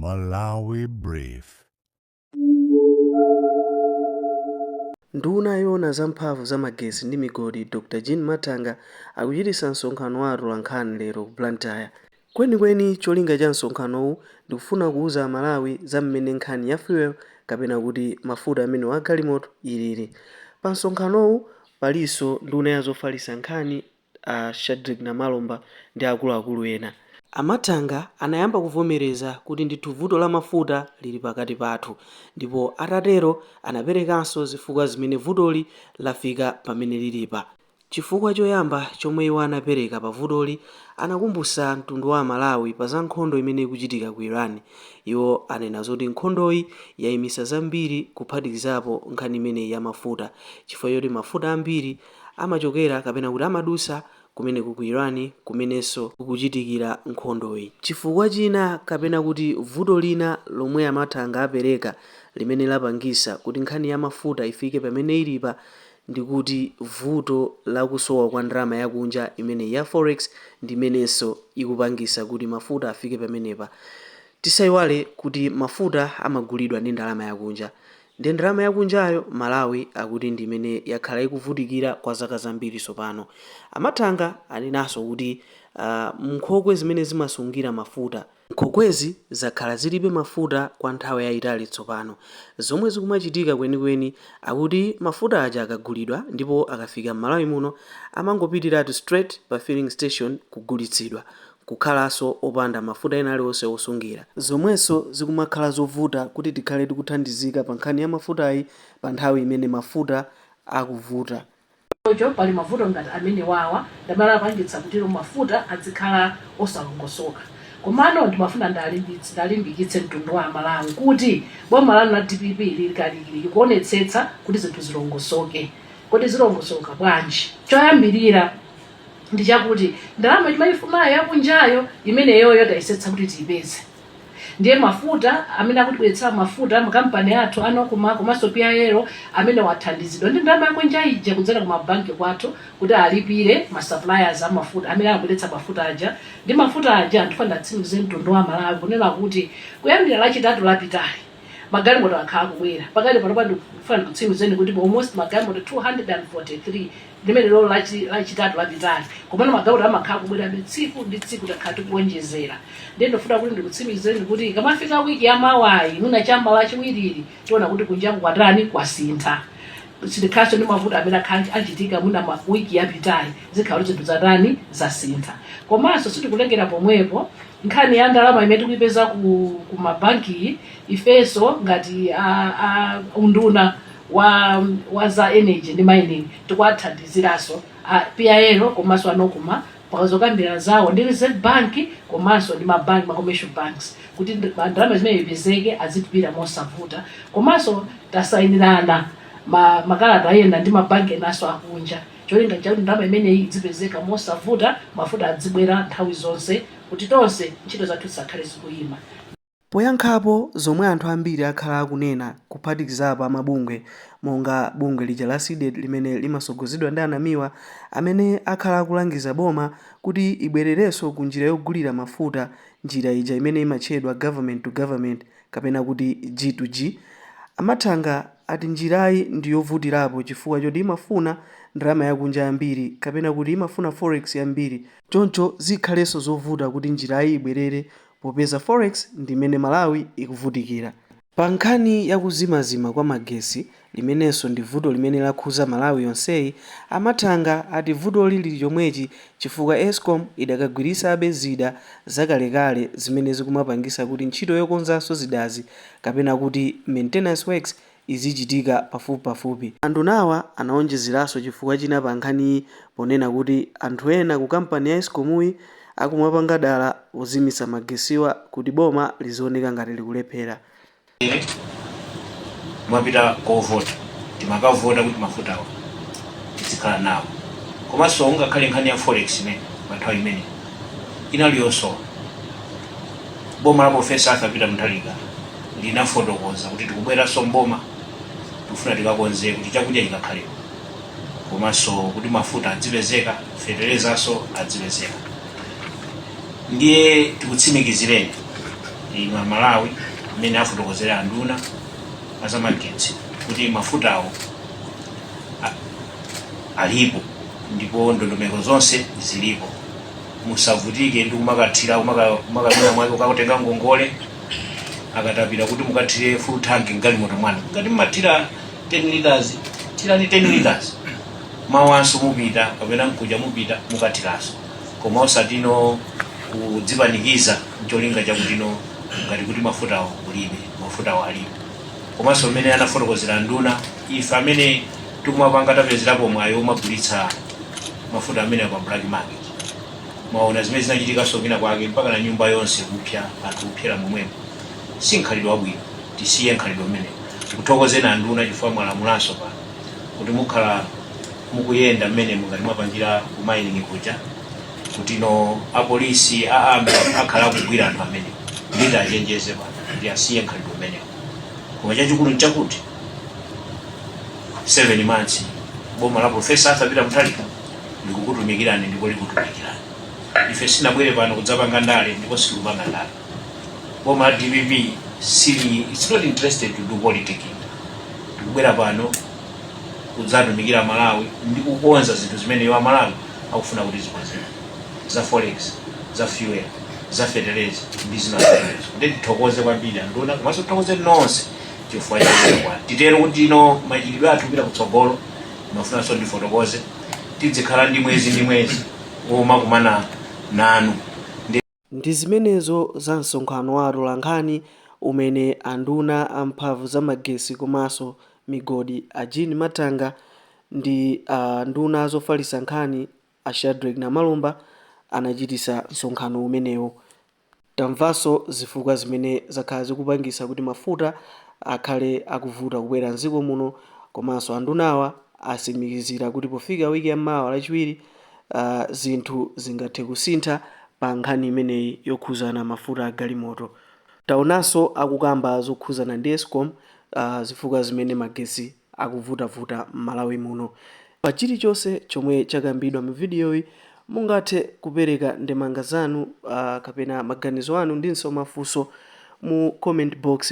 Malawi Brief. Nduna yoona za mphamvu za magesi ndi migodi Dr. Jean Matanga akuchititsa msonkhano wa atolankhani lero ku Blantyre. Kwenikweni cholinga cha msonkhanowu ndi kufuna kuwuza Amalawi za mmene nkhani ya fuel kapena kuti mafuta amene wa galimoto ilili. Pa msonkhanowu palinso nduna ya zofalitsa nkhani a Shadrack Namalomba ndi akuluakulu ena. Amatanga anayamba kuvomereza kuti ndithu vuto la mafuta lili pakati pathu, ndipo atatero anaperekanso zifukwa zimene vutoli lafika pamene lilipa. Chifukwa choyamba chomwe iwo anapereka pa vutoli, anakumbutsa mtundu wa Malawi pa za nkhondo imene ikuchitika ku Iran. Iwo anena zoti nkhondoyi yayimisa zambiri kuphatikizapo nkhani imeneyi ya mafuta, chifukwa choti mafuta ambiri amachokera kapena kuti amadusa kumeneko ku Iran kumenenso kukuchitikira nkhondoyi. Chifukwa china kapena kuti vuto lina lomwe Amatanga apereka limene lapangisa kuti nkhani ya mafuta ifike pamene ilipa ndi kuti vuto la kusowa kwa ndalama yakunja imene ya forex ndimenenso ikupangisa kuti mafuta afike pamenepa. Tisayiwale kuti mafuta amagulidwa ndi ndalama yakunja. Ndi ndalama yakunjayo Malawi akuti ndi imene yakhala ikuvutikira kwa zaka zambiri tsopano. Amatanga anenaso kuti nkhokwe zimene zimasungira mafuta, nkhokwezi zakhala zilibe mafuta kwa nthawi yayitali tsopano. Zomwe zikumachitika kwenikweni akuti mafuta aja akagulidwa ndipo akafika m'Malawi muno amangopitiratu straight pa filling station kugulitsidwa, kukhalanso opanda mafuta ena aliwonse osungira. Zomwenso zikumakhala zovuta kuti tikhale tikuthandizika pa nkhani ya mafutayi pa nthawi imene mafuta akuvuta. Pali mafuta ngati amene wawa ndamala apangitsa kuti mafuta azikhala osalongosoka. Komano ndimafuna ndalimbikitse mtundu wa Malawi kuti boma lanu la DPP lili kuonetsetsa kuti zinthu zilongosoke. Kuti zilongosoka bwanji? Choyambirira ndi chakuti ndalama imayifunayo yakunjayo imeneyoyo tayisetsa kuti tiyipeze. Ndiye mafuta amene akutibweretsera mafuta makampani athu anokuma komanso PIL amene wathandizidwa ndi ndalama yakunja ija kudzera ku mabanki kwathu kuti alipire ma suppliers a mafuta amene akubweretsa mafuta aja. Ndi mafuta aja ndifuna ndatsimikize mtundu wa Malawi kunena kuti kuyambira lachitatu lapitali magalimoto akhala kubwera. Pakati pano ndifuna ndikutsimikizeni kuti almost magalimoto 243 limene lolo lachitatu lapitali. Komano magalimoto amakhala kubwera tsiku ndi tsiku takhala tikuonjezera. Ndiye ndifuna kuti ndikutsimikizeni kuti kamafika wiki ya mawayi muna chamba lachiwiriri tiona kuti kunjangu kwatani kwasintha. Silikhaso ndi mafuta amene achitika muna wiki yapitali zikhala zinthu zatani zasintha. Komanso sitikulengera pomwepo nkhani ya ndalama imene tikuyipeza ku mabanki ifeso ngati unduna wa za energy ndi mining tikuwathandiziraso PIL komanso anokuma pakazokambira zawo ndi Reserve Bank komanso ndi mabanki ma commercial banks kuti ndalama zimene ipezeke azitipira mosavuta. Komanso tasayinirana makalata ayenda ndi mabanki enaso akunja cholinga chakuti ndalama imeneyi izipezeka mosavuta, mafuta azibwera nthawi zonse kuti tonse ntchito zathu zisakhale zikuyima. Poyankhapo zomwe anthu ambiri akhala akunena kuphatikizapo amabungwe monga bungwe lija la SIDET limene limasogozedwa ndi anamiwa amene akhala akulangiza boma kuti ibwererenso ku njira yogulira mafuta, njira ija imene imatchedwa government to government kapena kuti G2G. Amatanga ati njirayi ndi yovutirapo chifukwa choti imafuna ndalama yakunja yambiri kapena kuti imafuna forex yambiri. Choncho zikhalenso zovuta kuti njirayi ibwerere popeza forex ndi imene Malawi ikuvutikira. Pa nkhani yakuzimazima kwa magesi limenenso ndi vuto limene lakhuza Malawi yonseyi, Amatanga ati vuto lili chomwechi chifukwa Eskom idakagwirisabe zida zakalekale zimene zikumapangisa kuti ntchito yokonzanso zidazi kapena kuti maintenance works izichitika pafupipafupi. Andunawa anaonjezeranso chifukwa china pa nkhaniyi ponena kuti anthu ena ku kampani ya Escomuyi akumapanga dala ozimisa magesiwa kuti boma lizioneka ngati likulephera. Mwapita kovota timakavota kuti mafutawo tizikhala nawo. Komanso ungakhale nkhani ya forex imene panthawi imene inaliyonso boma la Profesa Arthur Peter Mutharika linafotokoza kuti tikubweranso mboma tikufuna tikakonze kuti chakudya chikakhalepo komanso kuti mafuta adzipezeka, feterezanso adzipezeka. Ndiye tikutsimikizireni ino Malawi amene afotokozera nduna azamagetsi kuti mafutawo alipo ndipo ndondomeko zonse zilipo. Musavutike ndi kumakathira kumakamira mwake ukatenga ngongole akatapira kuti mukathire full tank mgalimoto mwanu. Ngati mmathira 10 liters tirani 10 liters mawanso mupita kapena mkuja mupita mukathiranso, koma osatino kudzipanikiza ncholinga chakutino ngati kuti mafutawo kulibe, mafutawo alipo. Komanso mmene anafotokozera nduna, ife amene tikumapanga tapezerapo mwayo umagulitsa mafuta amene pa black market, mwaona zimene zinachitika sokina kwake mpaka na nyumba yonse kupya, anthu kupyera momwemo. Si nkhalidwe wabwino, tisiye nkhalidwe mmene. Tikuthokozera nduna chifukwa mwalamulanso pano kuti mukhala mukuyenda mmene mungati mwapangira kumining kuja kuti no apolisi aambe akhala kugwira anthu amene ndita achenjeze pano kuti asiye nkhalidwe mmene. Koma chachikulu nchakuti 7 months boma la Profesa Arthur Mutharika ndikukutumikirani ndipo likutumikirani. Ife sinabwere pano kudzapanga ndale ndipo sitikupanga ndale. Boma la DPP it's not interested to do politics. Tikubwera pano kudzatumikira Malawi ndi kukonza zinthu zimene iwo Malawi akufuna kuti zikonzere, za forex, za fuel, za fertilizer ndi zina zonse. Ndi tithokoze kwambiri nduna komanso tithokoze nonse chifukwa chakwa titero kuti ino machitidwe athu kupita kutsogolo. Mafunanso ndifotokoze tidzikhala ndi mwezi woma kumana nanu. Ndi zimenezo za msonkhano wa atolankhani umene anduna amphamvu za magesi komanso migodi a Jean Matanga ndi nduna zofalitsa nkhani a Shadrack Namalomba anachitisa msonkhano umenewo. Tamvanso zifukwa zimene zakhala zikupangisa kuti mafuta akhale akuvuta kubwera mdziko muno, komanso andunawa asimikizira kuti pofika wiki yammawa lachiwiri zinthu zingathe kusintha pa nkhani imeneyi yokhuzana mafuta a galimoto. Taonanso akukamba zokhuzana ndi Eskom zifukwa zimene magesi akuvutavuta m'Malawi muno. Pa chilichonse chomwe chakambidwa mu videoyi mungathe kupereka ndemanga zanu kapena maganizo anu ndinso mafunso mu comment box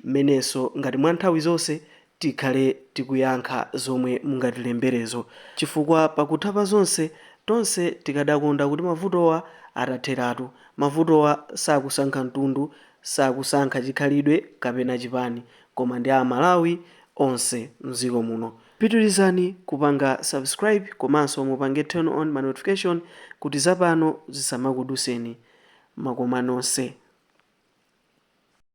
mmenenso ngati mwa nthawi zonse tikhale tikuyankha zomwe mungatilemberezo, chifukwa pakuthapa zonse tonse tikadakonda kuti mavutowa atatheratu. Mavutowa sakusankha mtundu, sakusankha chikhalidwe kapena chipani, koma ndi Amalawi onse mdziko muno. Pitirizani kupanga subscribe komanso mupange turn on ma notification kuti zapano zisamakuduseni. Makoma nonse.